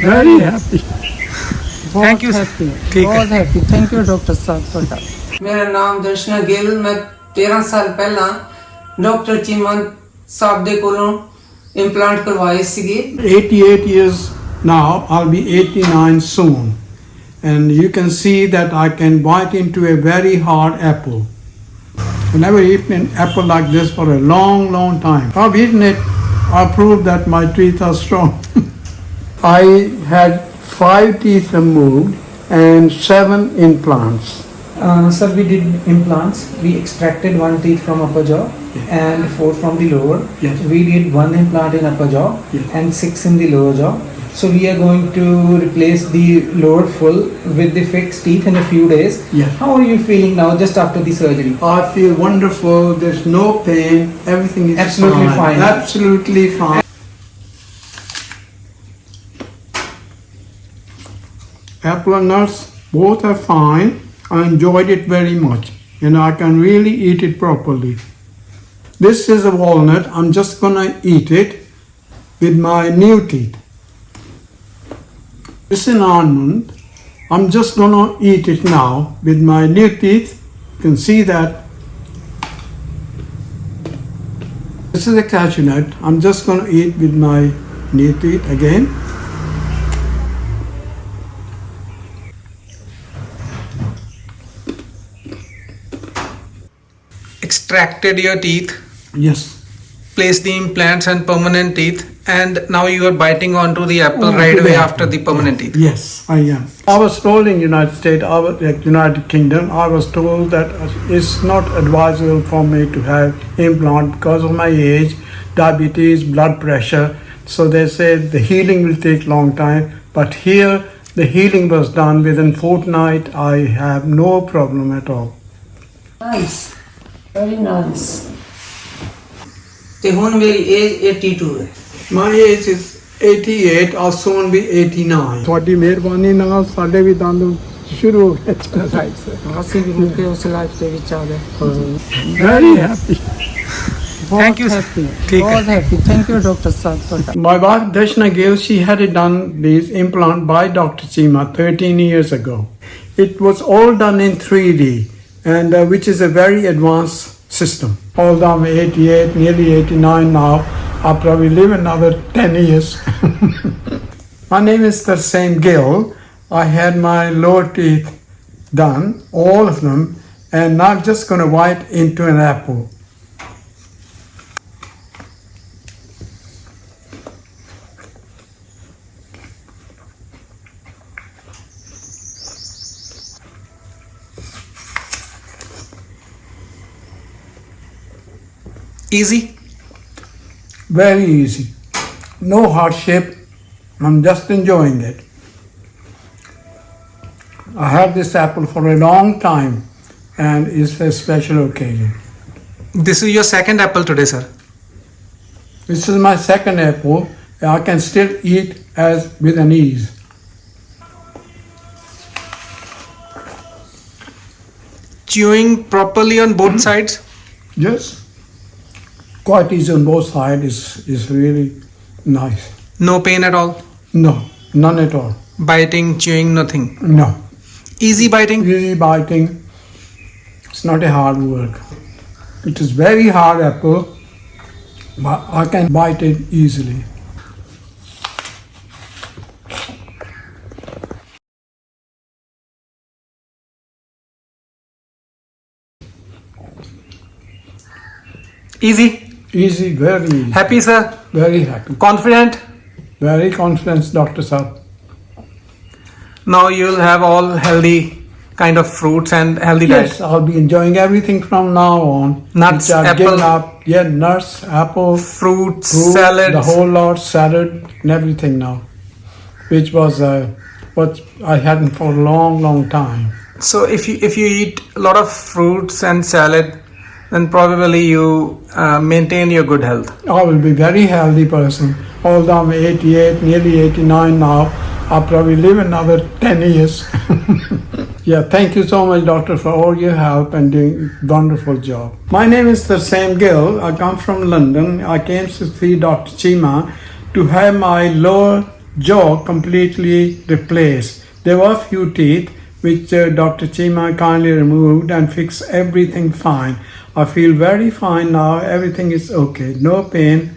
Very happy. Thank you happy. ठीक है बहुत happy. Thank you, Dr. साहब ਤੁਹਾਡਾ। मेरा नाम दर्शना गिल, मैं 13 साल पहला डॉक्टर चीमा साहब ਦੇ ਕੋਲੋਂ implant ਕਰਵਾਏ ਸੀਗੇ। 88 years now, I'll be 89 soon. And you can see that I can bite into a very hard apple. I've never eaten an apple like this for a long, long time. I've eaten it, I proved that my teeth are strong. I had 5 teeth removed and 7 implants. Sir, we did implants. We extracted 1 teeth from upper jaw and 4 from the lower. Yes. We did 1 implant in upper jaw Yes. and 6 in the lower jaw. So we are going to replace the lower full with the fixed teeth in a few days. Yes. How are you feeling now just after the surgery? I feel wonderful, there's no pain, everything is Absolutely fine. Absolutely fine. Apple and nuts, both are fine. I enjoyed it very much and I can really eat it properly. This is a walnut. I'm just gonna eat it with my new teeth. This is an almond. I'm just gonna eat it now with my new teeth. You can see that. This is a cashew nut. I'm just gonna eat with my new teeth again. extracted your teeth, Yes. placed the implants and permanent teeth, and now you are biting onto the apple Oh, right away yeah. after the permanent teeth. Yes, I am. I was told in United States, United Kingdom, I was told that it's not advisable for me to have implant because of my age, diabetes, blood pressure. So they said the healing will take long time. But here, the healing was done within fortnight. I have no problem at all. Nice, very nice. ਤੇ ਹੁਣ ਮੇਰੀ age 82 ਹੈ। My age is 88. I'll soon be 89. ਤੁਹਾਡੀ ਮਿਹਰਬਾਨੀ ਨਾਲ ਸਾਡੇ ਵੀ ਦੰਦ ਸ਼ੁਰੂ ਹੋ ਗਏ। ਅਸੀਂ ਵੀ ਮੁਕੇ ਉਸ ਲਾਈਫ ਦੇ ਵਿੱਚ ਆ ਗਏ। Very happy. Thank you, sir. happy. ठीक है। बहुत happy. Thank you, Dr. साहब ਤੁਹਾਡਾ। My wife Darshana Gill, she had it done these implant by Dr. Cheema 13 years ago. It was all done in 3D, and which is a very advanced system. Although I'm 88, nearly 89 now, I'll probably live another 10 years. My name is Tarsain Gill. I had my lower teeth done, all of them, and now I'm just going to bite into an apple. Easy. Very easy. No hardship. I'm just enjoying it. I had this apple for a long time and it's a special occasion. This is your second apple today, sir. This is my second apple. I can still eat as with an ease. Chewing properly on both sides. Yes. Quite easy on both sides is really nice. No pain at all. No, none at all. Biting, chewing, nothing. No. Easy biting. Easy biting. It's not a hard work. It is very hard apple, but I can bite it easily. Easy. Easy, very easy. Happy, sir. Very happy. Confident. Very confident, Dr. Saab. Now you'll have all healthy kind of fruits and healthy Yes, diet. I'll be enjoying everything from now on. Nuts, which I've apple. given up. Yeah, nuts, apple, Fruits, fruit, salads. the whole lot, salad, and everything now, which was what I hadn't for a long, long time. So if you eat a lot of fruits and salad, then probably you maintain your good health. I will be very healthy person. Although I'm 88, nearly 89 now, I'll probably live another 10 years. Yeah, thank you so much, doctor, for all your help and doing a wonderful job. My name is Tarsain Gill. I come from London. I came to see Dr. Cheema to have my lower jaw completely replaced. There were few teeth which Dr. Cheema kindly removed and fixed everything fine. I feel very fine now. Everything is okay. No pain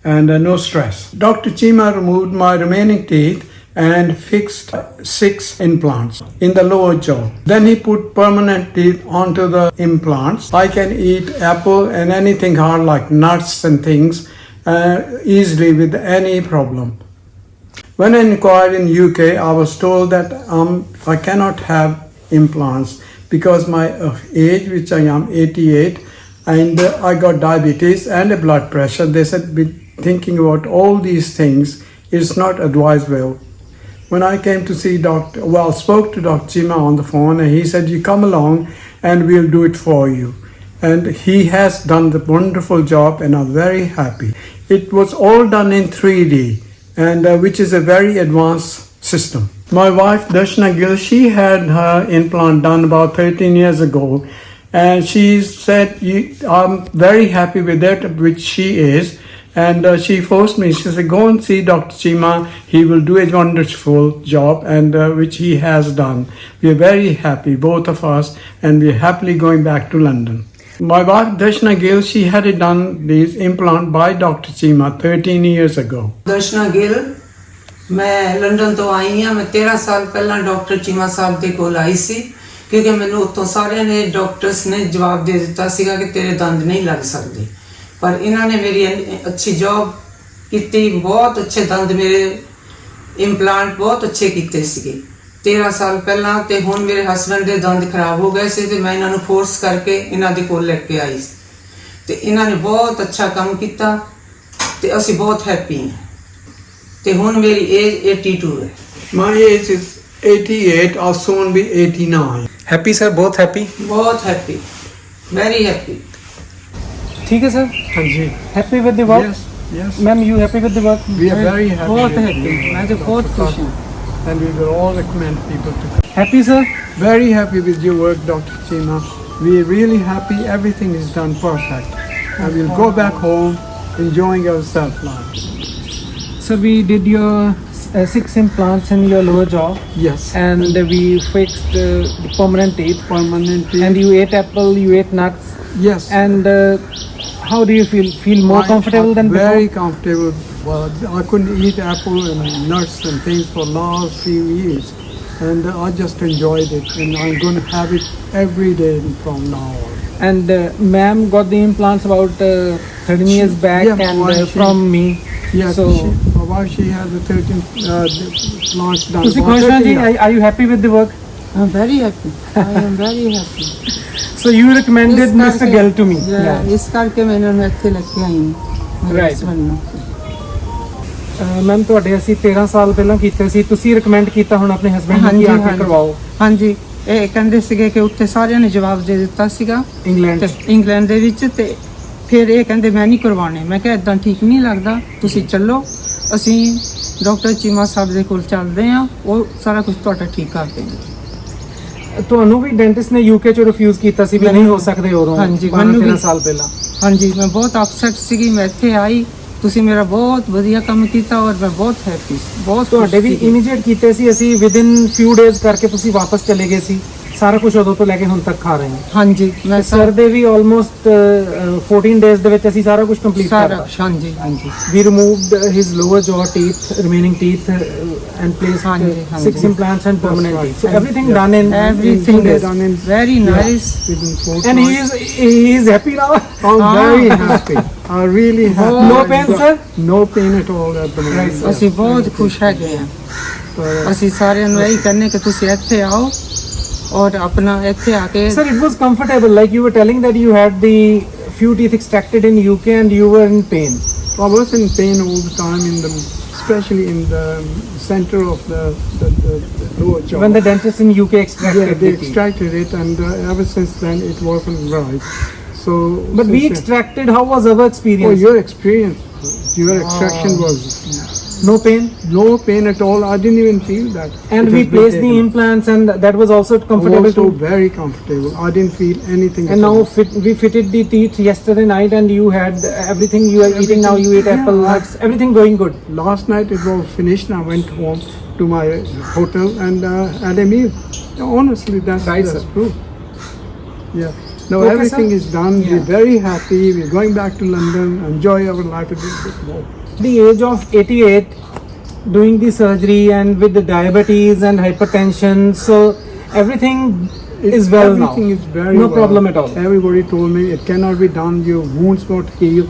and no stress. Dr. Cheema removed my remaining teeth and fixed 6 implants in the lower jaw. Then he put permanent teeth onto the implants. I can eat apple and anything hard like nuts and things easily with any problem. When I inquired in UK, I was told that I cannot have implants because my age, which I am 88, and I got diabetes and a blood pressure. They said, thinking about all these things, it's not advisable. When I came to see spoke to Dr. Cheema on the phone, and he said, you come along and we'll do it for you. And he has done the wonderful job and I'm very happy. It was all done in 3D, and which is a very advanced system. My wife, Darshana Gill, she had her implant done about 13 years ago. And she said, I'm very happy with that, which she is. And she forced me, she said, go and see Dr. Cheema. He will do a wonderful job, and which he has done. We are very happy, both of us, and we are happily going back to London. My wife, Darshana Gill, she had it done, these implant by Dr. Cheema 13 years ago. Darshana Gill, मैं London तो आई हाँ. मैं 13 साल पहला doctor Cheema साहब ਦੇ ਕੋਲ ਆਈ ਸੀ क्योंकि मैंने उत्तों सारे ने डॉक्टर्स ने जवाब दे दिता सीगा कि तेरे दंद नहीं लग सकते, पर इन्होंने मेरी अच्छी जॉब की, बहुत अच्छे दंद मेरे इंप्लांट बहुत अच्छे कीते सीगे 13 साल पहला. ते हुण मेरे हस्बैंड दे दंद खराब हो गए सी ते मैं इन्हां नूं फोर्स करके इन्हां दे कोल लेके आई ते इन्हां ने बहुत अच्छा काम कीता ते असीं बहुत हैप्पी हां. ते हुण मेरी एज 82 है. My age is 88, I'll soon be 89. Happy sir, both happy? बहुत हैप्पी, वेरी हैप्पी. ठीक है सर. हाँ जी. Happy with the work? Yes, yes. Ma'am, you happy with the work? We are very happy. बहुत with happy. it. मैं तो बहुत खुश हूँ. And we will all recommend people to come. Happy sir? Very happy with your work, Dr. Cheema. We are really happy. Everything is done perfect. And we'll go back home enjoying ourselves now. Sir, we did your 6 implants in your lower jaw. Yes. And we fixed the permanent teeth. Permanent teeth. And you ate apple, you ate nuts. Yes. And how do you feel? Feel more comfortable than before? Very comfortable. Well, I couldn't eat apple and nuts and things for last few years. And I just enjoyed it. And I'm going to have it every day from now on. And ma'am got the implants about 13 years back, Yeah, and from me. Yes, So, my wife, she had the 13 plants done. Tusi about Krishna 13 ji, years. are you happy with the work? I'm very happy. I am very happy. So you recommended Mr. Gill to me. ਇਸ ਕਰਕੇ ਮੈਂ ਇਹਨਾਂ ਨੂੰ ਇੱਥੇ ਲੈ ਕੇ ਆਈ ਹਾਂ ਮੇਰੇ Right. husband ਨੂੰ. ਮੈਮ ਤੁਹਾਡੇ ਅਸੀਂ 13 ਸਾਲ ਪਹਿਲਾਂ ਕੀਤੇ ਸੀ, ਤੁਸੀਂ ਰეკਮੈਂਡ ਕੀਤਾ ਹੁਣ ਆਪਣੇ ਹਸਬੰਡ ਨੂੰ ਕਿ ਆ ਕੇ ਕਰਵਾਓ ਹਾਂਜੀ. ਇਹ ਕਹਿੰਦੇ ਸੀਗੇ ਕਿ ਉੱਥੇ ਸਾਰਿਆਂ ਨੇ ਜਵਾਬ ਦੇ ਦਿੱਤਾ ਸੀਗਾ ਇੰਗਲੈਂਡ ਤੇ ਇੰਗਲੈਂਡ ਦੇ ਵਿੱਚ, ਤੇ ਫਿਰ ਇਹ ਕਹਿੰਦੇ ਮੈਂ ਨਹੀਂ ਕਰਵਾਉਣੇ. ਮੈਂ ਕਿਹਾ ਇਦਾਂ ਠੀਕ ਨਹੀਂ ਲੱਗਦਾ, ਤੁਸੀਂ ਚੱਲੋ, ਅਸੀਂ ਡਾਕਟਰ ਚੀਮਾ ਸਾਹਿਬ ਦੇ ਕੋਲ ਚੱਲਦੇ ਹਾਂ, ਉਹ ਸਾਰਾ ਕੁਝ ਤੁਹਾਡਾ ਠੀਕ ਕਰ ਦੇਣਗੇ. ਤੁਹਾਨੂੰ ਵੀ ਡੈਂਟਿਸਟ ਨੇ ਯੂਕੇ ਚ ਰਿਫਿਊਜ਼ ਕੀਤਾ ਸੀ ਵੀ ਨਹੀਂ ਹੋ ਸਕਦੇ ਉਦੋਂ? ਹਾਂਜੀ, 13 ਸਾਲ ਪਹਿਲਾਂ. ਹਾਂਜੀ, ਮੈਂ ਬਹੁਤ ਅਪਸੈਟ ਸੀਗੀ. ਮੈਂ ਇੱਥੇ ਆਈ, ਤੁਸੀਂ ਮੇਰਾ ਬਹੁਤ ਵਧੀਆ ਕੰਮ ਕੀਤਾ ਔਰ ਮੈਂ ਬਹੁਤ ਹੈਪੀ, ਬਹੁਤ ਤੁਹਾਡੇ ਵੀ ਇਮੀਡੀਏਟ ਕੀਤੇ ਸੀ ਅਸੀਂ, ਵਿਦਿਨ ਫਿਊ ਡੇਜ਼ ਕਰਕੇ ਤੁਸੀਂ ਵਾਪਸ ਚਲੇ ਗਏ ਸੀ. ਸਾਰਾ ਕੁਝ ਉਦੋਂ ਤੋਂ ਲੈ ਕੇ ਹੁਣ ਤੱਕ ਖਾ ਰਹੇ ਹਾਂ. ਹਾਂਜੀ, ਮੈਂ ਸਰ ਦੇ ਵੀ ਆਲਮੋਸਟ 14 ਡੇਜ਼ ਦੇ ਵਿੱਚ ਅਸੀਂ ਸਾਰਾ ਕੁਝ ਕੰਪਲੀਟ ਸਾਰਾ ਕਰਤਾ. ਹਾਂਜੀ ਹਾਂਜੀ We removed his lower jaw teeth, remaining teeth, and placed ਹਾਂਜੀ, 6 implants and permanent right. teeth. So everything done in everything few days. done in very nice. within 4 And months. he is happy now. I'm very happy. I'm really happy. No pain, sir? No pain at all at the moment. Right, sir. ਅਸੀਂ ਬਹੁਤ ਖੁਸ਼ ਹੈਗੇ ਹਾਂ. ਅਸੀਂ ਸਾਰਿਆਂ ਨੂੰ ਇਹੀ ਕਹਿੰਦੇ ਕਿ ਤੁਸੀਂ ਇੱਥੇ ਆਓ ਔਰ ਆਪਣਾ ਇੱਥੇ ਆ ਕੇ Sir, it was comfortable. Like you were telling that you had the few teeth extracted in UK and you were in pain. I was in pain all the time, especially in the center of the lower jaw. When the dentist in UK extracted they the teeth. extracted it, and ever since then it wasn't right. So, But we since then- extracted. How was our Oh, experience? your experience, your extraction was No pain. No pain at all. I didn't even feel that. And It we has been placed the taken. implants, and that was also comfortable Also too. very comfortable. I didn't feel anything. And at all. now we fitted the teeth yesterday night, and you had everything you are eating now. You eat Yeah, apple nuts, everything going good. Last night it was finished. I went home to my hotel and had a meal. Honestly, that's Right, sir. true. Yeah. No, Okay, everything sir. is done. Yeah. We're very happy. We're going back to London. Enjoy our life a little bit more. The age of 88, doing the surgery and with the diabetes and hypertension, so everything is well now. Everything is very no well. problem at all. Everybody told me it cannot be done. Your wounds won't heal.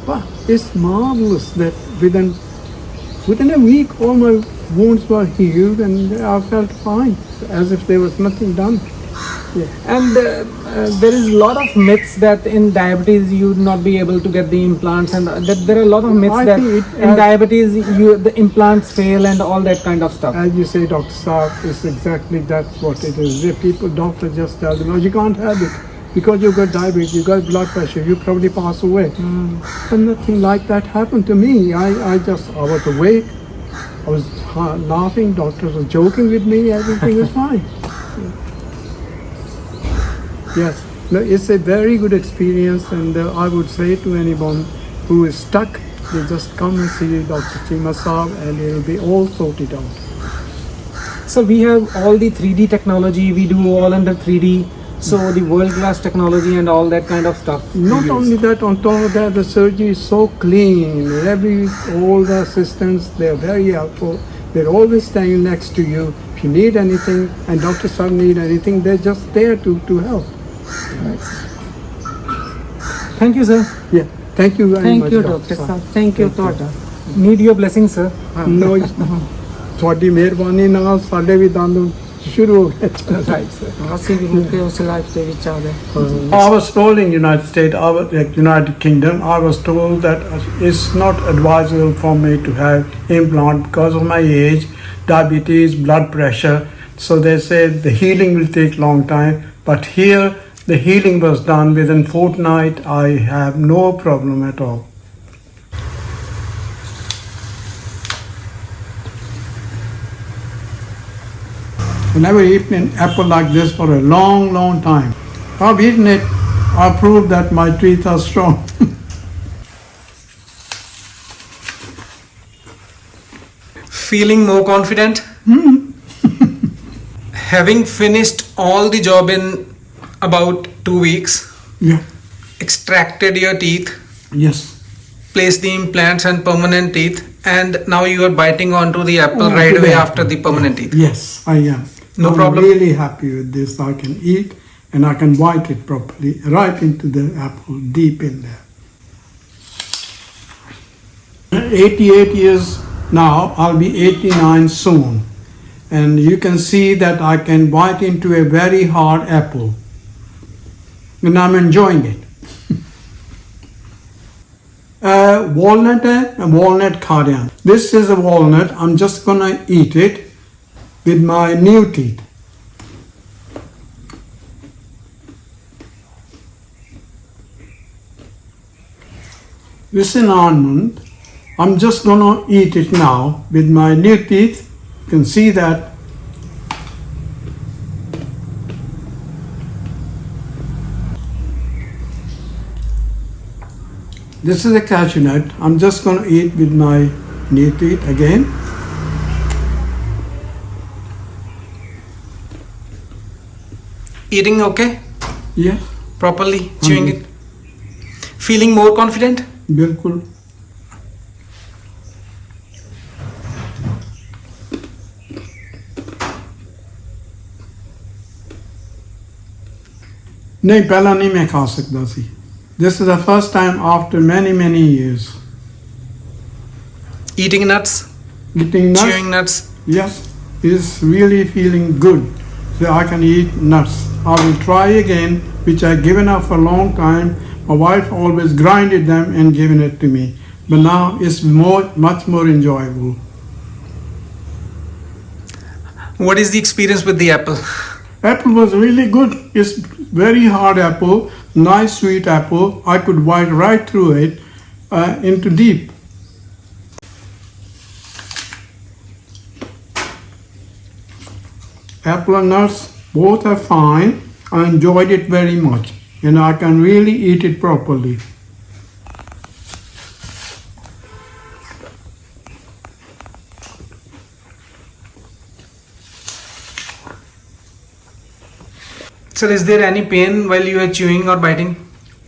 But it's marvelous that within a week all my wounds were healed and I felt fine, as if there was nothing done. And there is a lot of myths that in diabetes you would not be able to get the implants, and that there are a lot of myths I that think it- in diabetes the implants fail and all that kind of stuff. As you say, Dr. Saab, it's exactly that's what it is. The people, doctors just tell them, oh, you can't have it because you've got diabetes, you've got blood pressure, you probably pass away. But nothing like that happened to me. I was awake, I was laughing, doctors were joking with me, everything was fine. Yes, no, it's a very good experience, and I would say to anyone who is stuck, they just come and see Dr. Cheema Saab and it will be all sorted out. So we have all the 3D technology, we do all under 3D, so the world class technology and all that kind of stuff. Not we use. only that, on top of that, the surgery is so clean. All the assistants, they're very helpful. They're always standing next to you. If you need anything, and Dr. Saab need anything, they're just there to help. Thank you, sir. Yeah, thank you very Thank much. you, Dr. Saab. Saab. Thank you, ਤੁਹਾਡਾ Need your blessing, sir. No, ਤੁਹਾਡੀ ਮਿਹਰਬਾਨੀ ਨਾਲ ਸਾਡੇ ਵੀ ਦੰਦ ਸ਼ੁਰੂ ਹੋ ਗਏ. Right, sir. ਅਸੀਂ ਵੀ ਮੁੱਕੇ ਉਸ ਲਾਈਫ ਦੇ ਵਿੱਚ ਆ ਗਏ I was told in United States, United Kingdom, I was told that it's not advisable for me to have implant because of my age, diabetes, blood pressure. So they said the healing will take long time. But here, the healing was done within fortnight. I have no problem at all. I've never eaten an apple like this for a long, long time. I've eaten it. I proved that my teeth are strong. Feeling more confident? Having finished all the job in about 2 weeks, Yeah. extracted your teeth, Yes. placed the implants and permanent teeth, and now you are biting onto the apple Oh, right to away the after the permanent teeth. Yes, I am. No I'm problem. really happy with this. I can eat and I can bite it properly, right into the apple, deep in there. 88 years now, I'll be 89 soon. And you can see that I can bite into a very hard apple. And I'm enjoying it. Walnut and walnut खा रहे हैं. This is a walnut. I'm just gonna eat it with my new teeth. This is an almond. I'm just gonna eat it now with my new teeth. You can see that. This is a cashew nut. I'm just gonna eat with my new teeth again. Eating okay? Yeah, Properly chewing it? Feeling more confident? बिल्कुल. नहीं पहला नहीं मैं खा सकता सी. This is the first time after many years. Eating nuts? Eating nuts. Chewing nuts? Yes, is really feeling good. So I can eat nuts. I will try again, which I've given up for a long time. My wife always grinded them and given it to me. But now it's much more enjoyable. What is the experience with the apple? Apple was really good. It's very hard apple, nice sweet apple. I could bite right through it into deep. apple and nuts, both are fine. I enjoyed it very much and I can really eat it properly. Sir, is there any pain while you are chewing or biting?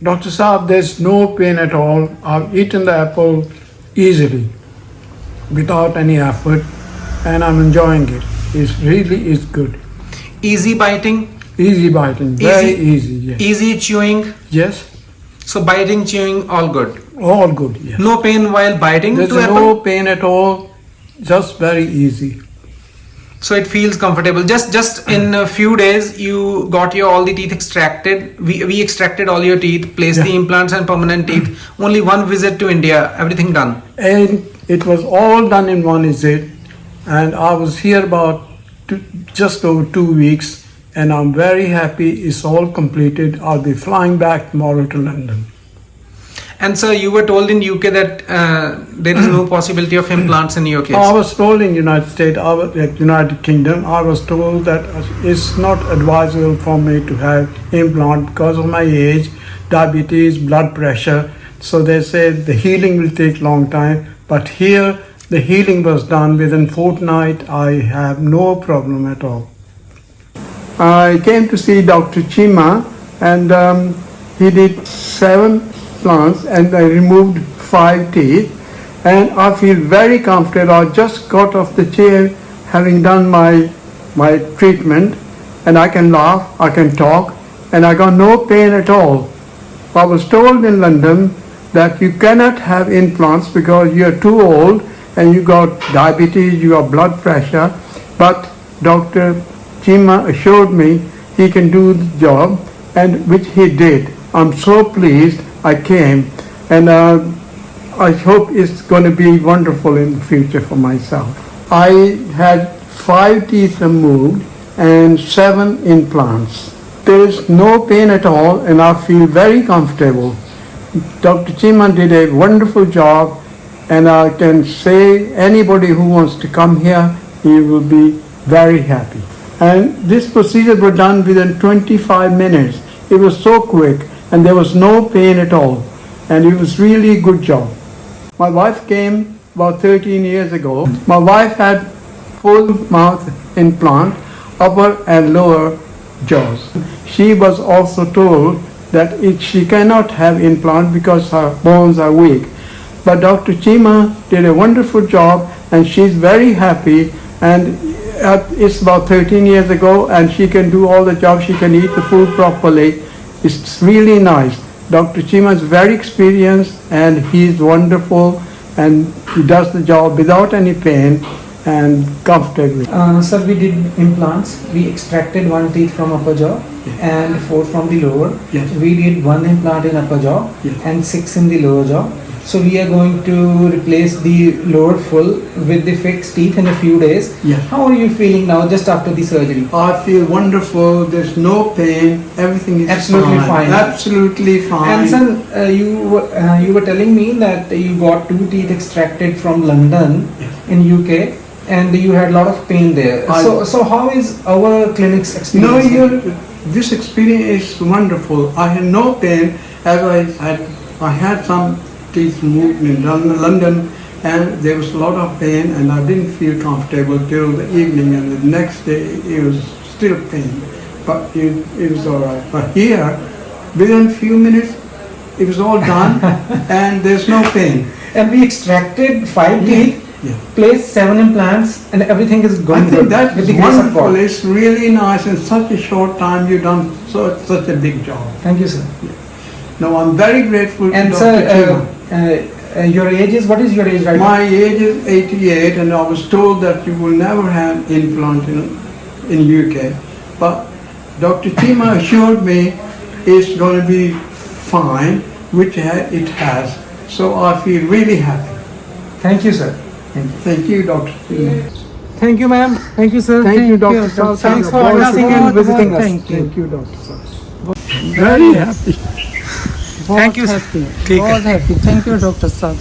Dr. Saab, there's no pain at all. I've eaten the apple easily, without any effort, and I'm enjoying it. It really is good. Easy biting? Easy biting, very easy, yes. Easy chewing? Yes, So biting, chewing, all good. all good, yes. No pain while biting There's to no apple? pain at all, just very easy. So it feels comfortable. Just in a few days, you got your all the teeth extracted. We extracted all your teeth, placed the implants and permanent teeth. Only one visit to India, everything done. And it was all done in one visit, and I was here about just over 2 weeks, and I'm very happy it's all completed. I'll be flying back tomorrow to London. And sir, you were told in UK that there is no possibility of implants in your case. I was told in United States, United Kingdom, I was told that it's not advisable for me to have implant because of my age, diabetes, blood pressure. So they said the healing will take long time. But here, the healing was done within fortnight. I have no problem at all. I came to see Dr. Cheema, and he did 7 implants and I removed 5 teeth, and I feel very comfortable. I just got off the chair having done my treatment, and I can laugh, I can talk, and I got no pain at all. I was told in London that you cannot have implants because you're too old and you got diabetes, you got blood pressure, but Dr. Cheema assured me he can do the job, and which he did. I'm so pleased I came, and I hope it's going to be wonderful in the future for myself. I had 5 teeth removed and 7 implants. There is no pain at all, and I feel very comfortable. Dr. Cheema did a wonderful job, and I can say anybody who wants to come here, he will be very happy. And this procedure was done within 25 minutes. It was so quick, and there was no pain at all, and it was really a good job. My wife came about 13 years ago. My wife had full mouth implant, upper and lower jaws. She was also told that she cannot have implant because her bones are weak. But Dr. Cheema did a wonderful job, and she's very happy, and it's about 13 years ago, and she can do all the jobs. She can eat the food properly. It's really nice. Dr. Cheema is very experienced, and he's wonderful, and he does the job without any pain and comfortably. Sir, we did implants. We extracted 1 teeth from upper jaw and 4 from the lower. Yes. We did 1 implant in upper jaw Yes. and 6 in the lower jaw. So we are going to replace the lower full with the fixed teeth in a few days. Yes. How are you feeling now just after the surgery? I feel wonderful. There's no pain. Everything is Absolutely fine. Absolutely fine. And sir, you were telling me that you got 2 teeth extracted from London in UK, and you had a lot of pain there. So how is our clinic's experience? This experience is wonderful. I had no pain as I had some teeth moved in London, and there was a lot of pain, and I didn't feel comfortable till the evening, and the next day it was still pain, but it was all right. But here, within a few minutes, it was all done, and there's no pain. And we extracted 5 teeth, placed 7 implants, and everything is going I think good. that with is the grace of wonderful. God. It's really nice. In such a short time, you've done such a big job. Thank you, sir. Now, I'm very grateful And to sir, Dr. Cheema. your age is, what is your age right now? My age is 88, and I was told that you will never have implant in UK. But Dr. Cheema assured me it's going to be fine, which it has. So I feel really happy. Thank you, sir. Thank you, Dr. Cheema. Thank you, ma'am. Thank you, sir. Thank you, Dr. Sal. Thanks for coming and visiting us. Thank you. Thank you, Dr. Sal. Very happy. Thank you, sir. बहुत happy. Thank you, Dr. Saab.